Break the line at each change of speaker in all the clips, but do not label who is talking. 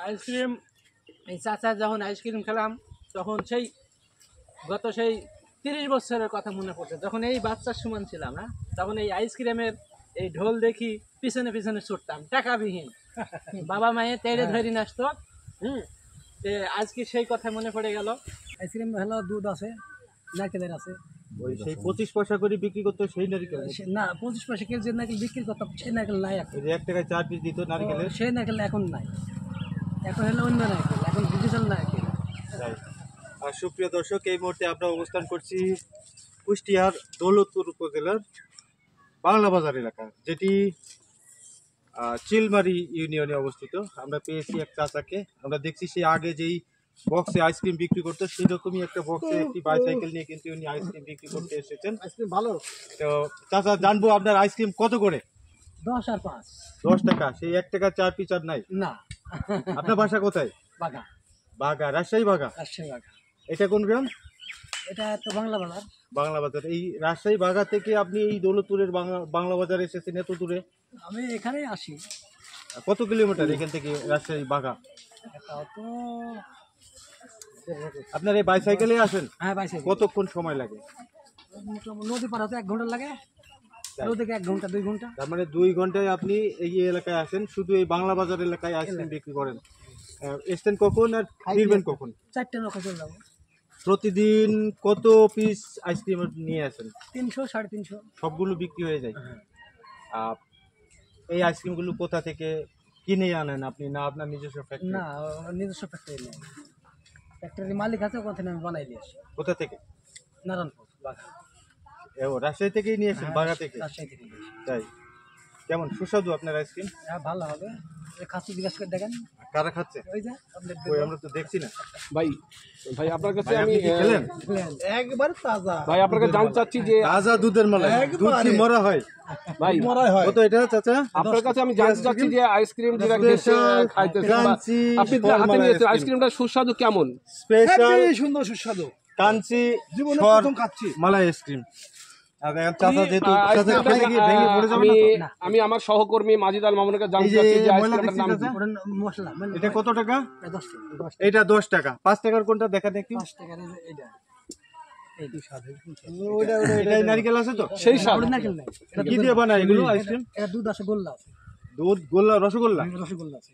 Ice cream এই চাচা যখন আইসক্রিম খেলাম তখন সেই গত সেই 30 বছরের কথা মনে পড়ছে, যখন এই বাচ্চার সমান ছিলাম না, তখন এই আইসক্রিমের এই ঢোল দেখি পিছনে পিছনে ছুটতাম টাকাবিহীন, বাবা মায়ের তেড়ে ধরে নিয়ে আসতো। আজকে সেই কথা মনে পড়ে গেল।
আইসক্রিম হলো দুধ আছে, নারকেলের আছে।
ওই সেই 25 পয়সা করে বিক্রি করতো সেই নারকেল
না 25 পয়সা কেজি যে নারকেল বিক্রি করতাম সেই নারকেল নাই এখন।
ওই যে 1 টাকায় 4 পিস দিত নারকেলের,
সেই নারকেল এখন নাই, এখন হলো অন্য নারকেল, এখন ডিজিটাল নারকেল।
তাই। আর সুপ্রিয় দর্শক, এই মুহূর্তে আমরা অবস্থান করছি কুষ্টিয়ার দৌলতপুর উপজেলার বাংলা বাজার এলাকা, যেটি চিলমারি ইউনিয়নে অবস্থিত। আমরা পেয়েছি এক চাচাকে, আমরা দেখছি সে আগে যেই বক্সে আইসক্রিম বিক্রি করতো সেই রকমই একটা বক্সে একটি বাইসাইকেল নিয়ে কিন্তু উনি আইসক্রিম বিক্রি করতে এসেছেন।
আইসক্রিম ভালো।
তো চাচা, জানবো আপনার আইসক্রিম কত করে?
10 আর 5।
10 টাকা। সেই 1 টাকা 4 পিস আর নাই?
না।
আপনার বাসা কোথায়?
বাগা।
বাগা, রাজশাহী বাগা।
রাজশাহী বাগা।
এটা কোন গ্রাম?
এটা তো বাংলা বাজার।
বাংলা বাজার। এই রাজশাহী বাগা থেকে আপনি এই দৌলতপুরের বাংলা বাজারে এসেছেন এত দূরে?
আমি এখানেই আসি।
কত কিলোমিটার এখান থেকে রাজশাহী বাগা?
তাও তো
আপনার এই বাইসাইকেলে আসেন?
হ্যাঁ বাইসাইকেল।
কতক্ষণ সময় লাগে?
নদী পার হতে 1 ঘন্টা লাগে, নদী থেকে 1 ঘন্টা 2 ঘন্টা।
তার মানে 2 ঘন্টায় আপনি এই এলাকায় আসেন, শুধু এই বাংলা বাজার এলাকায় আইসক্রিম বিক্রি করেন। এসছেন কখন আর ফিরবেন কখন?
4টে নৌকা চলে যাবো।
প্রতিদিন কত পিস আইসক্রিম নিয়ে আসেন?
300 350।
সবগুলো বিক্রি হয়ে যায়? এই আইসক্রিমগুলো কোথা থেকে কিনে আনেন আপনি, না আপনার নিজস্ব ফ্যাক্টরি?
না নিজস্ব ফ্যাক্টরি নেই, ফ্যাক্টরির মালিক আছে, ওখান থেকে আমি বানাই দিয়ে আসি।
কোথা থেকে?
নারায়ণপুর বাগা।
ও রাজশাহী থেকেই নিয়ে আসেন? বাগা থেকে?
রাজশাহী থেকে নিয়ে আসি।
তাই। কেমন সুস্বাদু আপনার আইসক্রিম?
হ্যাঁ ভালো হবে। খাসি জিজ্ঞাসা করে দেখেন
কারা খাচ্ছে?
ওই যে আপনি
ওই আমরা তো দেখছি না।
ভাই আপনার কাছে
ভাই,
আমি
আপনি কি খেলেন?
একবার তাজা।
ভাই আপনার কাছে জানতে চাচ্ছি যে
তাজা দুধের মালাই, দুধ কি মরা হয়?
ভাই
কত এটা চাচা?
আপনার কাছে আমি জানতে চাচ্ছি যে আইসক্রিম যেটা খাইতেছেন বা আপনি যে হাতে নিয়েছেন আইসক্রিমটা সুস্বাদু কেমন?
স্পেশাল
সুন্দর সুস্বাদু
কাঞ্চি
জীবনে
সর
প্রথম খাচ্ছি
মালাই আইসক্রিম। আর চাচা যেহেতু চাচা খেলে কি ভেঙে পড়ে যাবে না তো?
আমি আমার সহকর্মী মাজিদ আল মামুনের কাছে জানতে
এই যে
চাচ্ছি যে
ময়লা
আইসক্রিমটার নাম
দেখছি
কি?
চাচা?
মশলা
এটা কত টাকা?
10 টাকা।
এটা 10 টাকা। 5 টাকার কোনটা দেখা দেখি?
5 টাকার এটা এই স্বাদ।
এটাই নারকেল আছে তো?
সেই স্বাদ।
নারকেল নাই,
এটা কি দিয়ে বানায় এগুলো আইসক্রিম?
এটা দুধ আছে, গোল্লা আছে,
দুধ, গোল্লা, রসগোল্লা?
রসগোল্লা আছে।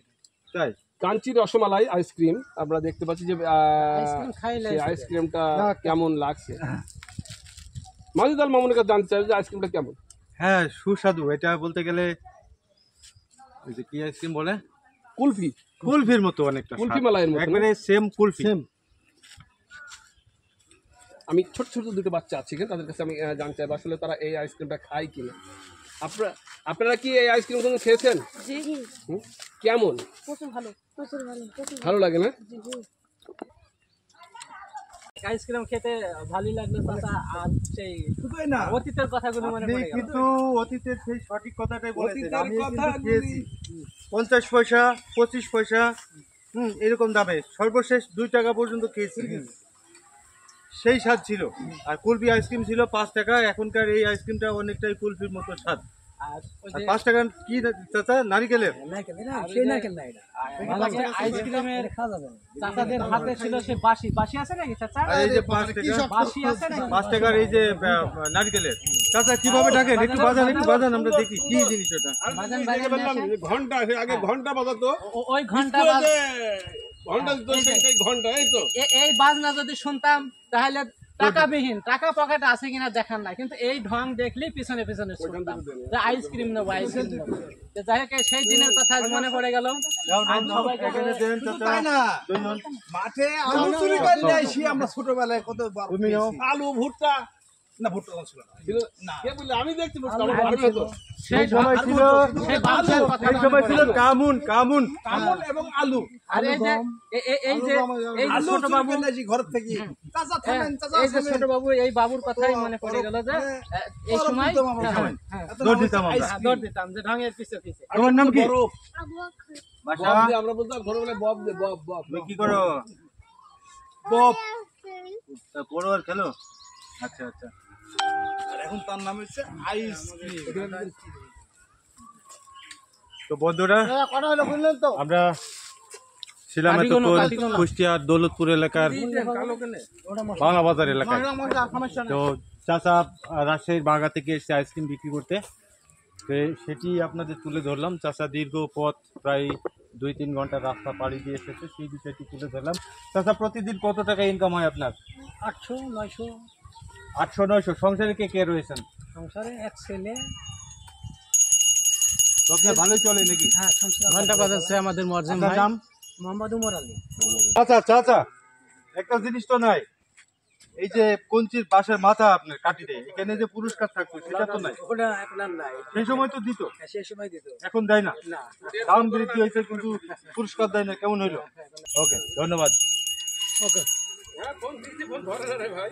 তাই।
কাঞ্চি রসমালাই আইসক্রিম আমরা দেখতে পাচ্ছি যে
আইসক্রিম খাইলে
সেই আইসক্রিমটা কেমন লাগছে? মাজিদ আল মামুনের কাছে জানতে চাই যে আইসক্রিমটা কেমন?
হ্যাঁ সুস্বাদু। এটা বলতে গেলে ওই যে কি আইসক্রিম বলে,
কুলফি,
কুলফির মতো অনেকটা
কুলফি
স্বাদ।
মালাইয়ের মতো না?
একবারে সেম কুলফি।
আমি ছোট ছোট দুটো বাচ্চা আছে এখানে, তাদের কাছে আমি জানতে চাইবো আসলে তারা এই আইসক্রিমটা খায় কিনা। আপনারা কি এই আইসক্রিম কোনো খেয়েছেন? হুম? কেমন? ভালো লাগে না?
আইসক্রিম খেতে ভালোই লাগলো চাচা। আর সেই অতীতের কথাগুলো মনে
আপনি
পড়ে গেল।
কিন্তু অতীতের সেই সঠিক কথাটাই বলেছেন। আমি কিন্তু খেয়েছি 50 পয়সা, 25 পয়সা, এরকম দামে সর্বশেষ 2 টাকা পর্যন্ত খেয়েছি। সেই স্বাদ ছিল। আর কুলফি আইসক্রিম ছিল 5 টাকা। এখনকার এই আইসক্রিমটা অনেকটাই কুলফির মতো স্বাদ।
আর ওই
আর
যে
5 টাকা কি চাচা? নারিকেলের?
নারকেল না, সেই নারকেল না এটা।
আইসক্রিমের
খাওয়া যাবে না।
চাচাদের হাতে ছিল সে বাসি বাসি আছে নাকি চাচা?
আর এই যে 5 টাকা,
বাসি আছে নাকি?
5 টাকার এই যে নারিকেলের। চাচা কিভাবে ডাকেন? একটু বাজান আমরা দেখি কি জিনিস এটা।
বাজান বাজান
ঘন্টা আগে ঘন্টা বাজাতো,
ওই ঘন্টা
ঘন্টা দিত, সেই ঘন্টা। এই তো
এই বাজনা যদি শুনতাম তাহলে টাকাবিহীন, টাকা পকেটে আছে কিনা দেখার নাই, কিন্তু এই ঢং দেখলেই পিছনে পিছনে ছুটতাম যে আইসক্রিম নেবো আইসক্রিম নেবো। যাই হোক সেই দিনের কথা মনে পড়ে গেল।
এখানে দেন চাচা।
মাঠে আলু চুরি করলে আসি আমরা ছোটবেলায় কত
তুমি নাও।
আলু ভুট্টা না, ভুট্টা ছিল না।
কে বললে? আমি দেখতে পাচ্ছি আমার ভালো লাগতো।
সেই
সময় ছিল,
সেই বাচ্চার কথা
এই সময় ছিল কামুন।
কামুন এবং আলু।
আর এই যে এই যে এই
আলু
ছোট
চুরি
বাবু,
করলে আসি ঘর থেকে। চাচা থামেন, চাচা
এই যে ছোট বাবু, এই বাবুর কথাই মনে পড়ে গেল যে এই সময়
দৌড় দিতাম আমরা।
দৌড় দিতাম যে ঢঙের পিছে পিছে।
তোমার নাম কি?
বব দিয়ে আমরা বলতাম ছোটবেলায়, বব দে, বব বব।
তুমি কি করো?
বব।
তা পড়ো আর খেলো? আচ্ছা আচ্ছা।
আর এখন তার নাম হচ্ছে আইসক্রিম।
তো বন্ধুরা,
কটা হলো বুঝলেন তো?
আমরা ছিলাম
কাটিগোনা,
এতক্ষণ
কাটিগোনা।
কুষ্টিয়ার দৌলতপুর এলাকার বাংলা বাজার এলাকায়। তো চাচা রাজশাহীর বাগা থেকে এসে আইসক্রিম বিক্রি করতে, তো সেটি আপনাদের তুলে ধরলাম। চাচা দীর্ঘ পথ প্রায় 2-3 ঘন্টা রাস্তা পাড়ি দিয়ে এসেছে, সেই বিষয়টি তুলে ধরলাম। চাচা প্রতিদিন কত টাকা ইনকাম হয় আপনার?
800-900
800-900। সংসারে কে কে রয়েছেন?
সংসারে এক ছেলে।
তো আপনার ভালোই চলে নাকি?
হ্যাঁ, সংসার
ঘন্টা বাজাচ্ছে আমাদের মরজিম
আপনার
ভাই।
নাম?
মোহাম্মদ উমর আলী।
চাচা চাচা একটা জিনিস তো নাই, এই যে কঞ্চির বাঁশের মাথা আপনার কাটি দেয়, এখানে যে পুরস্কার থাকতো সেটা তো নাই।
ওটা আপনার নাই,
সেই সময় তো দিত,
সেই সময় দিত
এখন দেয় না।
না।
দাম বৃদ্ধি হয়েছে কিন্তু পুরস্কার দেয় না, কেমন হইলো? ওকে, ধন্যবাদ।
ওকে।
হ্যাঁ, ফোন দিচ্ছি, ফোন ধরে না রে ভাই।